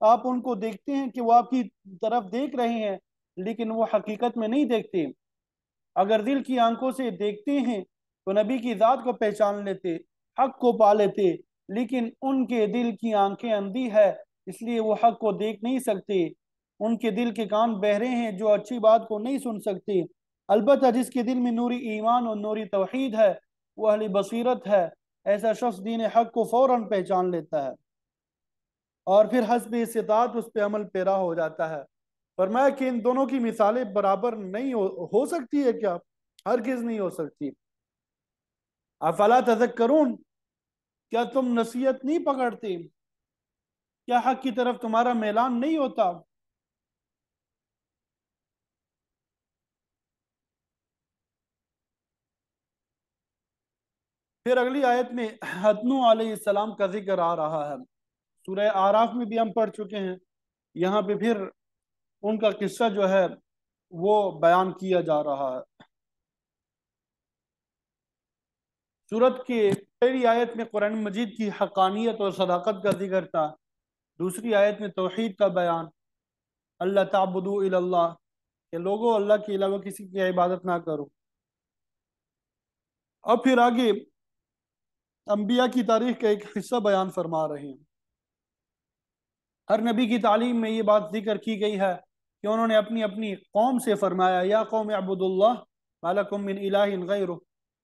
آپ ان کو دیکھتے ہیں کہ وہ آپ کی طرف دیکھ رہے ہیں لیکن وہ حقیقت میں نہیں دیکھتے۔ اگر دل کی آنکھوں سے دیکھتے ہیں تو نبی کی ذات کو پہچان لیتے، حق کو پا لیتے، لیکن ان کے دل کی آنکھیں اندھی ہے اس لیے وہ حق کو دیکھ نہیں سکتے، ان کے دل کے کان بہرے ہیں جو اچھی بات کو نہیں سن سکتے۔ البتہ جس کے دل میں نوری ایمان اور نوری توحید ہے وہ اہل بصیرت ہے، ایسا شخص دین حق کو فوراً پہچان لیتا ہے اور پھر حسب استطاعت اس پہ عمل پیرا ہو جاتا ہے۔ فرمایا کہ ان دونوں کی مثالیں برابر نہیں ہو سکتی ہے کیا؟ ہرگز نہیں ہو سکتی۔ افلا تذکرون، کیا تم نصیحت نہیں پکڑتے؟ کیا حق کی طرف تمہارا میلان نہیں ہوتا؟ پھر اگلی آیت میں حتنو علیہ السلام کا ذکر آ رہا ہے، سورہ آراف میں بھی ہم پڑھ چکے ہیں، یہاں پہ پھر ان کا قصہ جو ہے وہ بیان کیا جا رہا ہے۔ سورت کے پہلی آیت میں قرآن مجید کی حقانیت اور صداقت کا ذکر تھا، دوسری آیت میں توحید کا بیان، اللہ تعبدوا الی اللہ، کہ لوگوں اللہ کے علاوہ کسی کی عبادت نہ کرو۔ اب پھر آگے انبیاء کی تاریخ کا ایک حصہ بیان فرما رہے ہیں۔ ہر نبی کی تعلیم میں یہ بات ذکر کی گئی ہے کہ انہوں نے اپنی اپنی قوم سے فرمایا یا قوم اعبدوا اللہ ما لکم من الہ غیرہ،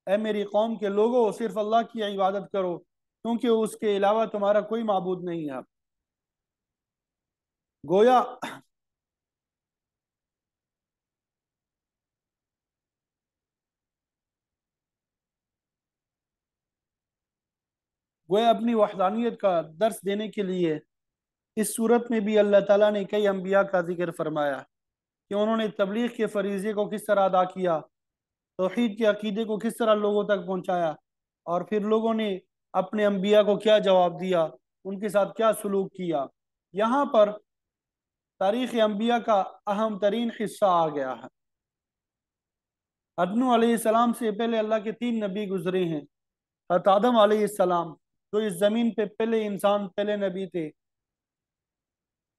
اے میری قوم کے لوگوں صرف اللہ کی عبادت کرو کیونکہ اس کے علاوہ تمہارا کوئی معبود نہیں ہے۔ گویا اپنی وحدانیت کا درس دینے کے لیے اس صورت میں بھی اللہ تعالیٰ نے کئی انبیاء کا ذکر فرمایا کہ انہوں نے تبلیغ کے فریضے کو کس طرح ادا کیا، توحید کے عقیدے کو کس طرح لوگوں تک پہنچایا، اور پھر لوگوں نے اپنے انبیاء کو کیا جواب دیا، ان کے ساتھ کیا سلوک کیا۔ یہاں پر تاریخ انبیاء کا اہم ترین حصہ آ گیا ہے۔ ادنو علیہ السلام سے پہلے اللہ کے 3 نبی گزرے ہیں۔ حضرت آدم علیہ السلام جو اس زمین پہ پہلے انسان، پہلے نبی تھے،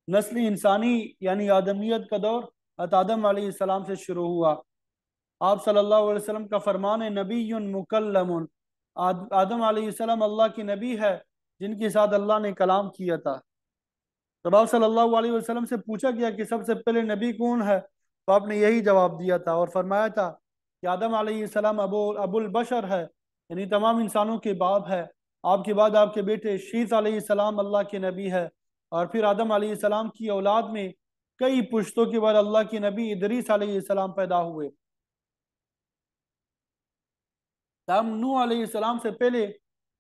نسل انسانی یعنی آدمیت کا دور حضرت آدم علیہ السلام سے شروع ہوا۔ آپ صلی اللہ علیہ وسلم کا فرمان ہے نبی مکلم، آدم علیہ السلام اللہ کی نبی ہے جن کے ساتھ اللہ نے کلام کیا تھا۔ جب آپ صلی اللہ علیہ وسلم سے پوچھا گیا کہ سب سے پہلے نبی کون ہے تو آپ نے یہی جواب دیا تھا اور فرمایا تھا کہ آدم علیہ السلام ابو البشر ہے، یعنی تمام انسانوں کے باپ ہے۔ آپ کے بعد آپ کے بیٹے شیث علیہ السلام اللہ کے نبی ہے، اور پھر آدم علیہ السلام کی اولاد میں کئی پشتوں کے بعد اللہ کے نبی ادریس علیہ السلام پیدا ہوئے۔ نوح علیہ السلام سے پہلے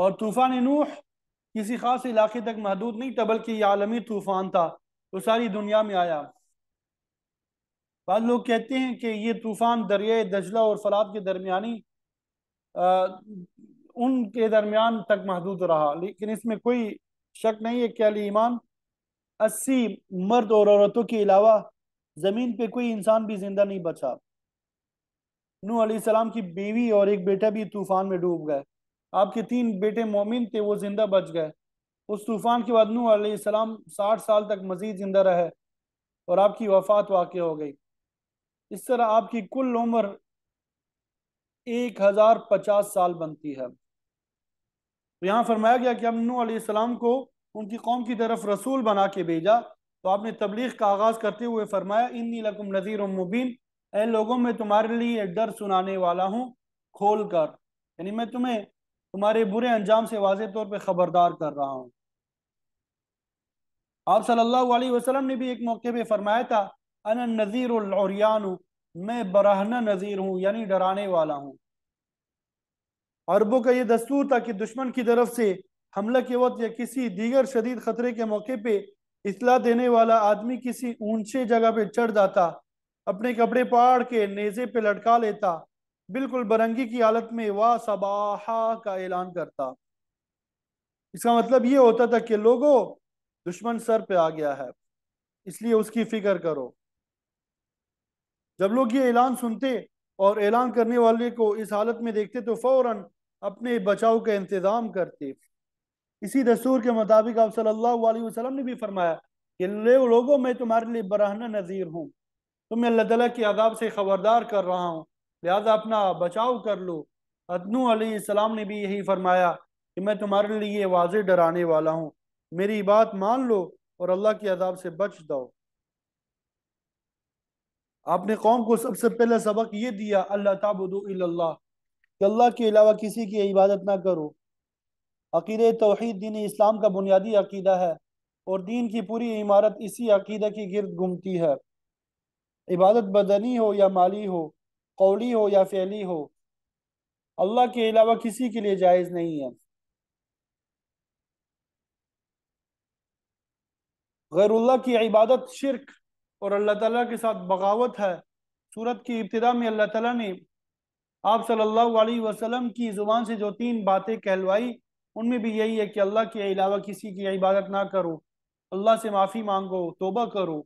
اور طوفان نوح کسی خاص علاقے تک محدود نہیں تھا، بلکہ یہ عالمی طوفان تھا، تو ساری دنیا میں آیا۔ بعض لوگ کہتے ہیں کہ یہ طوفان دریائے دجلہ اور فرات کے درمیانی ان کے درمیان تک محدود رہا، لیکن اس میں کوئی شک نہیں ہے کہ اہل ایمان 80 مرد اور عورتوں کے علاوہ زمین پہ کوئی انسان بھی زندہ نہیں بچا۔ نوح علیہ السلام کی بیوی اور ایک بیٹا بھی طوفان میں ڈوب گئے۔ آپ کے 3 بیٹے مومن تھے، وہ زندہ بچ گئے۔ اس طوفان کے بعد نوح علیہ السلام 60 سال تک مزید زندہ رہے اور آپ کی وفات واقع ہو گئی۔ اس طرح آپ کی کل عمر 1050 سال بنتی ہے۔ تو یہاں فرمایا گیا کہ ہم نوح علیہ السلام کو ان کی قوم کی طرف رسول بنا کے بھیجا، تو آپ نے تبلیغ کا آغاز کرتے ہوئے فرمایا انی لکم نذیر مبین، اے لوگوں میں تمہارے لیے ڈر سنانے والا ہوں کھول کر، یعنی میں تمہیں تمہارے برے انجام سے واضح طور پہ خبردار کر رہا ہوں۔ آپ صلی اللہ علیہ وسلم نے بھی ایک موقع پہ فرمایا تھا انا النذیر العریان، میں برہنہ نذیر ہوں، یعنی ڈرانے والا ہوں۔ عربوں کا یہ دستور تھا کہ دشمن کی طرف سے حملہ کے وقت یا کسی دیگر شدید خطرے کے موقع پہ اطلاع دینے والا آدمی کسی اونچے جگہ پہ چڑھ جاتا، اپنے کپڑے پاڑ کے نیزے پہ لٹکا لیتا، بالکل برنگی کی حالت میں وا صباحا کا اعلان کرتا۔ اس کا مطلب یہ ہوتا تھا کہ لوگوں، دشمن سر پہ آ گیا ہے، اس لیے اس کی فکر کرو۔ جب لوگ یہ اعلان سنتے اور اعلان کرنے والے کو اس حالت میں دیکھتے تو فوراً اپنے بچاؤ کا انتظام کرتے۔ اسی دستور کے مطابق آپ صلی اللہ علیہ وسلم نے بھی فرمایا کہ لوگوں میں تمہارے لیے برہنہ نذیر ہوں، تمہیں اللہ تعالیٰ کی عذاب سے خبردار کر رہا ہوں، لہذا اپنا بچاؤ کر لو۔ نوح علیہ السلام نے بھی یہی فرمایا کہ میں تمہارے لیے واضح ڈرانے والا ہوں، میری بات مان لو اور اللہ کی عذاب سے بچ دو۔ آپ نے قوم کو سب سے پہلے سبق یہ دیا اللہ تعبدوا الا اللہ، کہ اللہ کے علاوہ کسی کی عبادت نہ کرو۔ عقیدہ توحید دین اسلام کا بنیادی عقیدہ ہے، اور دین کی پوری عمارت اسی عقیدہ کی گرد گھومتی ہے۔ عبادت بدنی ہو یا مالی ہو، قولی ہو یا فعلی ہو، اللہ کے علاوہ کسی کے لیے جائز نہیں ہے۔ غیر اللہ کی عبادت شرک اور اللہ تعالیٰ کے ساتھ بغاوت ہے۔ سورت کی ابتدا میں اللہ تعالیٰ نے آپ صلی اللہ علیہ وسلم کی زبان سے جو 3 باتیں کہلوائی، ان میں بھی یہی ہے کہ اللہ کے علاوہ کسی کی عبادت نہ کرو، اللہ سے معافی مانگو، توبہ کرو۔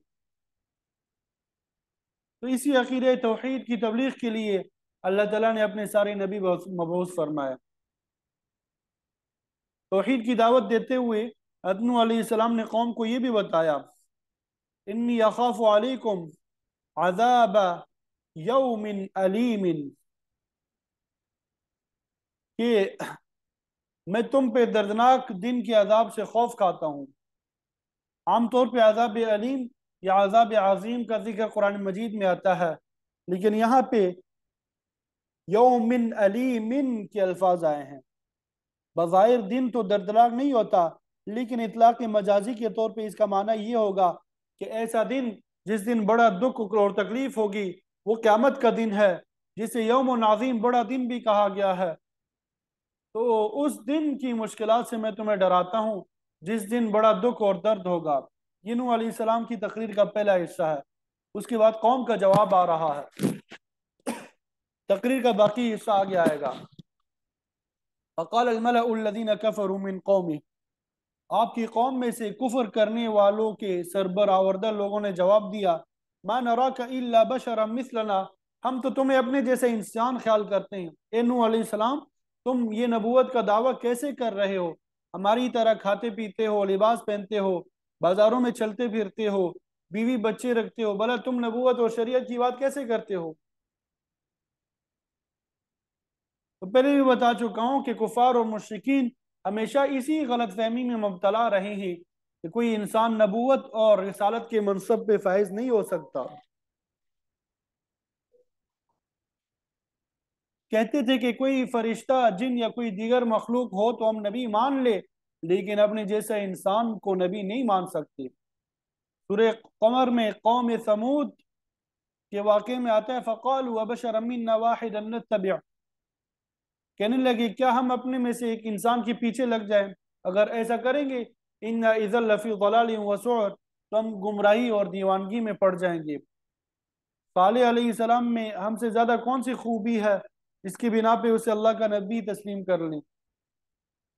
تو اسی عقیدہ توحید کی تبلیغ کے لیے اللہ تعالیٰ نے اپنے سارے نبی مبعوث فرمایا۔ توحید کی دعوت دیتے ہوئے نوح علیہ السلام نے قوم کو یہ بھی بتایا انی اخاف علیکم عذاب یوم علیم، کہ میں تم پہ دردناک دن کے عذاب سے خوف کھاتا ہوں۔ عام طور پہ عذاب علیم یا عذاب عظیم کا ذکر قرآن مجید میں آتا ہے، لیکن یہاں پہ یوم علیم کے الفاظ آئے ہیں۔ بظاہر دن تو دردناک نہیں ہوتا، لیکن اطلاق مجازی کے طور پہ اس کا معنی یہ ہوگا کہ ایسا دن جس دن بڑا دکھ اور تکلیف ہوگی، وہ قیامت کا دن ہے، جسے یوم عظیم بڑا دن بھی کہا گیا ہے۔ تو اس دن کی مشکلات سے میں تمہیں ڈراتا ہوں جس دن بڑا دکھ اور درد ہوگا۔ یہ نوح علیہ السلام کی تقریر کا پہلا حصہ ہے، اس کے بعد قوم کا جواب آ رہا ہے۔ تقریر کا باقی حصہ آگے آئے گا۔ فقال الملأ الذين كفروا من قومه، آپ کی قوم میں سے کفر کرنے والوں کے سربراہ لوگوں نے جواب دیا ما نراک الا بشرا مثلنا، ہم تو تمہیں اپنے جیسے انسان خیال کرتے ہیں۔ اے نوح علیہ السلام، تم یہ نبوت کا دعویٰ کیسے کر رہے ہو؟ ہماری طرح کھاتے پیتے ہو، لباس پہنتے ہو، بازاروں میں چلتے پھرتے ہو، بیوی بچے رکھتے ہو، بھلا تم نبوت اور شریعت کی بات کیسے کرتے ہو؟ تو پہلے بھی بتا چکا ہوں کہ کفار اور مشرکین ہمیشہ اسی غلط فہمی میں مبتلا رہے ہیں کہ کوئی انسان نبوت اور رسالت کے منصب پہ فائز نہیں ہو سکتا۔ کہتے تھے کہ کوئی فرشتہ، جن یا کوئی دیگر مخلوق ہو تو ہم نبی مان لے، لیکن اپنے جیسا انسان کو نبی نہیں مان سکتے۔ سورہ قمر میں قوم ثمود کے واقعے میں آتا ہے فَقَالُوا وَبَشَرًا مِنَّا وَاحِدًا نَتَّبِعُ، کہنے لگے کیا ہم اپنے میں سے ایک انسان کے پیچھے لگ جائیں؟ اگر ایسا کریں گے ان اذا لفی ضلال و سعر، تو ہم گمراہی اور دیوانگی میں پڑ جائیں گے۔ صالح علیہ السلام میں ہم سے زیادہ کون سی خوبی ہے اس کی بنا پہ اسے اللہ کا نبی تسلیم کر لیں؟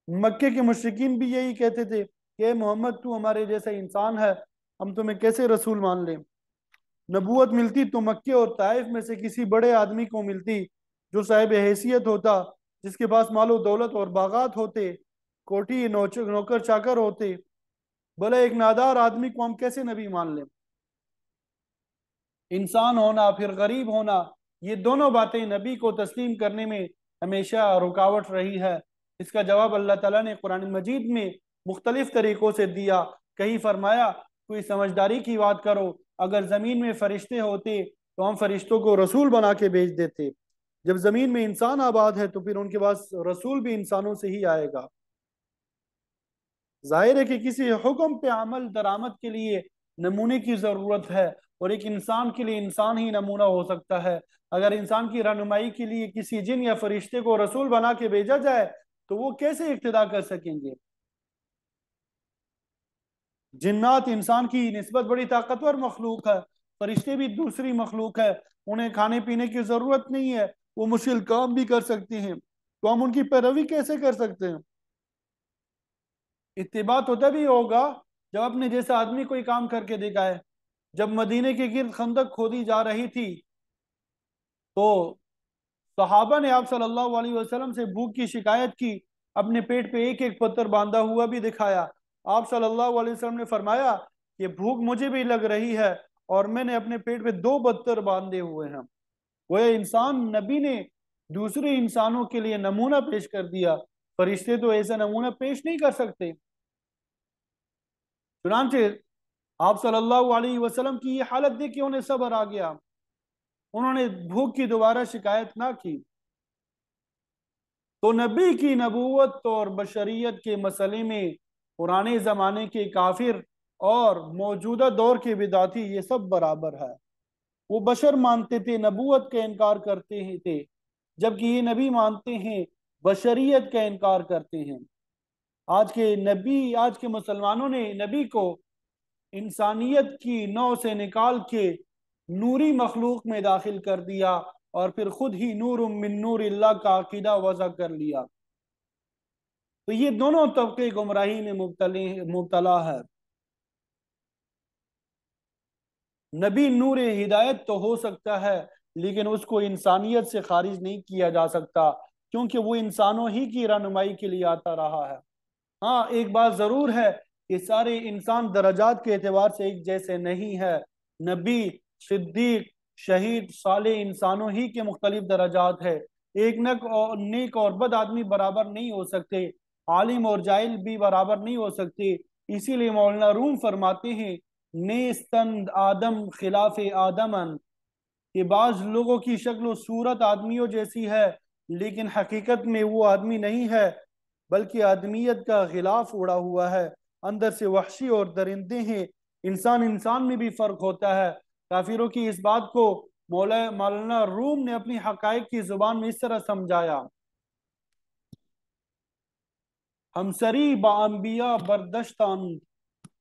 مکے کے مشرکین بھی یہی کہتے تھے کہ اے محمد تو ہمارے جیسا انسان ہے، ہم تمہیں کیسے رسول مان لیں؟ نبوت ملتی تو مکے اور طائف میں سے کسی بڑے آدمی کو ملتی، جو صاحب حیثیت ہوتا، جس کے پاس مال و دولت اور باغات ہوتے، کوٹھی نوکر چاکر ہوتے۔ بھلے ایک نادار آدمی کو ہم کیسے نبی مان لیں؟ انسان ہونا پھر غریب ہونا، یہ دونوں باتیں نبی کو تسلیم کرنے میں ہمیشہ رکاوٹ رہی ہے۔ اس کا جواب اللہ تعالیٰ نے قرآن مجید میں مختلف طریقوں سے دیا۔ کہیں فرمایا کوئی سمجھداری کی بات کرو، اگر زمین میں فرشتے ہوتے تو ہم فرشتوں کو رسول بنا کے بھیج دیتے۔ جب زمین میں انسان آباد ہے تو پھر ان کے پاس رسول بھی انسانوں سے ہی آئے گا۔ ظاہر ہے کہ کسی حکم پہ عمل درآمد کے لیے نمونے کی ضرورت ہے، اور ایک انسان کے لیے انسان ہی نمونہ ہو سکتا ہے۔ اگر انسان کی رہنمائی کے لیے کسی جن یا فرشتے کو رسول بنا کے بھیجا جائے تو وہ کیسے اقتدا کر سکیں گے؟ جنات انسان کی نسبت بڑی طاقتور مخلوق ہے، فرشتے بھی دوسری مخلوق ہے، انہیں کھانے پینے کی ضرورت نہیں ہے، وہ مشکل کام بھی کر سکتے ہیں، تو ہم ان کی پیروی کیسے کر سکتے ہیں؟ اتباع تو تبھی ہوگا جب اپنے جیسا آدمی کوئی کام کر کے دکھائے۔ جب مدینے کے گرد خندق کھودی جا رہی تھی تو صحابہ نے آپ صلی اللہ علیہ وسلم سے بھوک کی شکایت کی، اپنے پیٹ پہ ایک ایک پتھر باندھا ہوا بھی دکھایا۔ آپ صلی اللہ علیہ وسلم نے فرمایا کہ بھوک مجھے بھی لگ رہی ہے اور میں نے اپنے پیٹ پہ 2 پتھر باندھے ہوئے ہیں۔ وہ انسان نبی نے دوسرے انسانوں کے لیے نمونہ پیش کر دیا، فرشتے تو ایسا نمونہ پیش نہیں کر سکتے۔ چنانچہ آپ صلی اللہ علیہ وسلم کی یہ حالت دیکھ کے انہیں صبر آ گیا، انہوں نے بھوک کی دوبارہ شکایت نہ کی۔ تو نبی کی نبوت اور بشریت کے مسئلے میں پرانے زمانے کے کافر اور موجودہ دور کے بدعتی یہ سب برابر ہے۔ وہ بشر مانتے تھے، نبوت کا انکار کرتے تھے، جبکہ یہ نبی مانتے ہیں، بشریت کا انکار کرتے ہیں۔ آج کے مسلمانوں نے نبی کو انسانیت کی نو سے نکال کے نوری مخلوق میں داخل کر دیا اور پھر خود ہی نور من نور اللہ کا عقیدہ وضع کر لیا۔ تو یہ دونوں طبقے گمراہی میں مبتلا ہے۔ نبی نور ہدایت تو ہو سکتا ہے لیکن اس کو انسانیت سے خارج نہیں کیا جا سکتا، کیونکہ وہ انسانوں ہی کی رہنمائی کے لیے آتا رہا ہے۔ ہاں ایک بات ضرور ہے کہ سارے انسان درجات کے اعتبار سے ایک جیسے نہیں ہے۔ نبی، صدیق، شہید، صالح انسانوں ہی کے مختلف درجات ہے۔ ایک نیک اور بد آدمی برابر نہیں ہو سکتے، عالم اور جاہل بھی برابر نہیں ہو سکتے۔ اسی لیے مولانا روم فرماتے ہیں نیستند آدم خلاف آدمن، کہ بعض لوگوں کی شکل و صورت آدمیوں جیسی ہے لیکن حقیقت میں وہ آدمی نہیں ہے، بلکہ آدمیت کا غلاف اڑا ہوا ہے، اندر سے وحشی اور درندے ہیں۔ انسان انسان میں بھی فرق ہوتا ہے۔ کافروں کی اس بات کو مولانا روم نے اپنی حقائق کی زبان میں اس طرح سمجھایا: ہم سری با انبیاء بردشتند،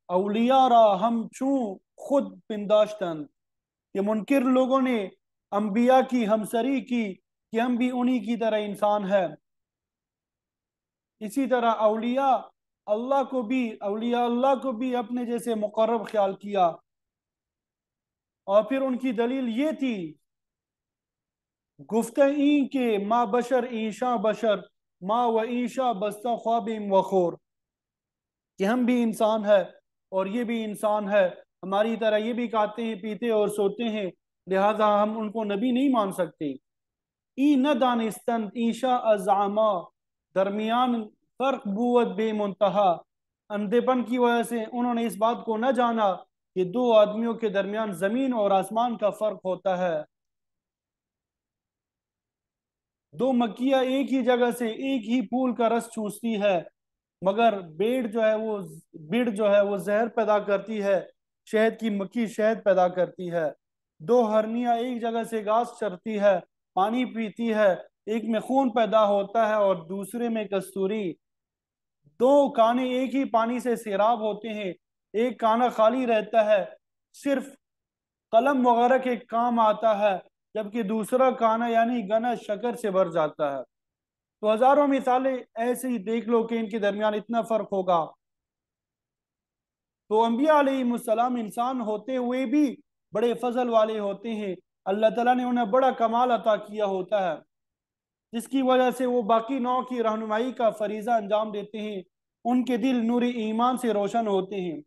اولیاء را ہم چوں خود پنداشتند، کہ منکر لوگوں نے انبیاء کی ہمسری کی کہ ہم بھی انہی کی طرح انسان ہیں۔ اسی طرح اولیاء اللہ کو بھی اپنے جیسے مقرب خیال کیا، اور پھر ان کی دلیل یہ تھی گفتیں کہ ما بشر ایشا بشر ما و ایشا بستہ خواب و خور، کہ ہم بھی انسان ہے اور یہ بھی انسان ہے، ہماری طرح یہ بھی کھاتے ہیں پیتے اور سوتے ہیں، لہذا ہم ان کو نبی نہیں مان سکتے۔ ای نہ دانستند ایشا ازعما، درمیان فرق بوت بے منتہا، اندھے پن کی وجہ سے انہوں نے اس بات کو نہ جانا کہ 2 آدمیوں کے درمیان زمین اور آسمان کا فرق ہوتا ہے۔ 2 مکھیاں ایک ہی جگہ سے ایک ہی پھول کا رس چوستی ہے، مگر بیڑ جو ہے وہ زہر پیدا کرتی ہے، شہد کی مکھی شہد پیدا کرتی ہے۔ 2 ہرنیاں ایک جگہ سے گھاس چرتی ہے، پانی پیتی ہے، ایک میں خون پیدا ہوتا ہے اور دوسرے میں کستوری، دو کانے ایک ہی پانی سے سیراب ہوتے ہیں، ایک کانا خالی رہتا ہے، صرف قلم وغیرہ کے کام آتا ہے، جبکہ دوسرا کانا یعنی گنا شکر سے بھر جاتا ہے۔ تو ہزاروں مثالیں ایسے ہی دیکھ لو کہ ان کے درمیان اتنا فرق ہوگا۔ تو انبیاء علیہ السلام انسان ہوتے ہوئے بھی بڑے فضل والے ہوتے ہیں، اللہ تعالیٰ نے انہیں بڑا کمال عطا کیا ہوتا ہے، جس کی وجہ سے وہ باقی نوع کی رہنمائی کا فریضہ انجام دیتے ہیں، ان کے دل نور ایمان سے روشن ہوتے ہیں۔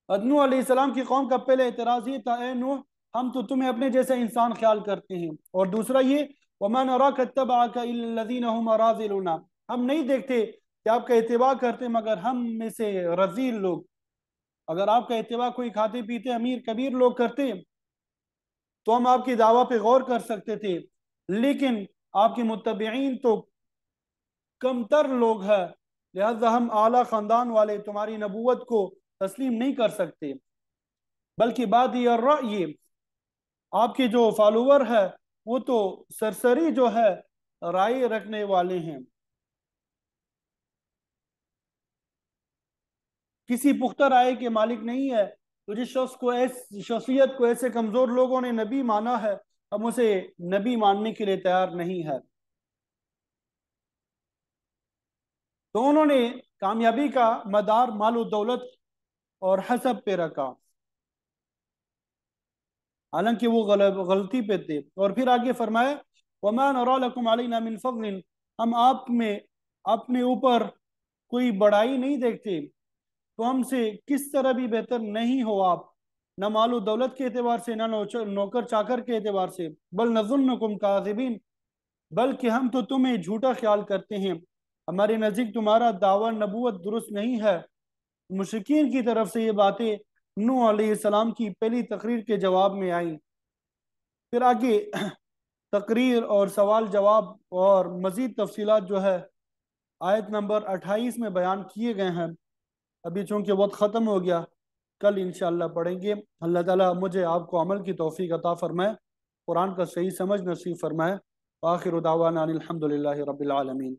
نوح علیہ السلام کی قوم کا پہلے اعتراض یہ تھا، اے نوح ہم تو تمہیں اپنے جیسا انسان خیال کرتے ہیں، اور دوسرا یہ وَمَا نَرَاكَ اتَّبَعَكَ إِلَّا الَّذِينَ هُمْ أَرَاذِلُونَا، ہم نہیں دیکھتے کہ آپ کا اتباع کرتے مگر ہم میں سے رذیل لوگ۔ اگر آپ کا اتباع کوئی کھاتے پیتے امیر کبیر لوگ کرتے تو ہم آپ کی دعویٰ پہ غور کر سکتے تھے، لیکن آپ کے متبعین تو کم تر لوگ ہیں، لہذا ہم اعلیٰ خاندان والے تمہاری نبوت کو تسلیم نہیں کر سکتے۔ بلکہ بات یہ رأی، آپ کے جو فالوور ہے وہ تو سرسری جو ہے رائے رکھنے والے ہیں، کسی پختہ رائے کے مالک نہیں ہے۔ تو جس شخصیت کو ایسے کمزور لوگوں نے نبی مانا ہے، ہم اسے نبی ماننے کے لیے تیار نہیں ہے۔ تو انہوں نے کامیابی کا مدار مال و دولت اور حسب پہ رکھا، حالانکہ وہ غلطی پہ تھے۔ اور پھر آگے فرمائے وَمَا نَرَى لَكُمْ عَلَيْنَا مِنْ فَضْلٍ، ہم آپ میں اپنے اوپر کوئی بڑائی نہیں دیکھتے، تو ہم سے کس طرح بھی بہتر نہیں ہو آپ، نہ مال و دولت کے اعتبار سے، نہ نوکر چاکر کے اعتبار سے، بل نظنکم کاذبین، بلکہ ہم تو تمہیں جھوٹا خیال کرتے ہیں، ہمارے نزدیک تمہارا دعویٰ نبوت درست نہیں ہے۔ مشرکین کی طرف سے یہ باتیں نوح علیہ السلام کی پہلی تقریر کے جواب میں آئیں۔ پھر آگے تقریر اور سوال جواب اور مزید تفصیلات جو ہے آیت نمبر 28 میں بیان کیے گئے ہیں۔ ابھی چونکہ وقت ختم ہو گیا، کل انشاءاللہ پڑھیں گے۔ اللہ تعالیٰ مجھے آپ کو عمل کی توفیق عطا فرمائے، قرآن کا صحیح سمجھ نصیب فرمائے۔ وآخر دعوانا ان الحمد للہ رب العالمین۔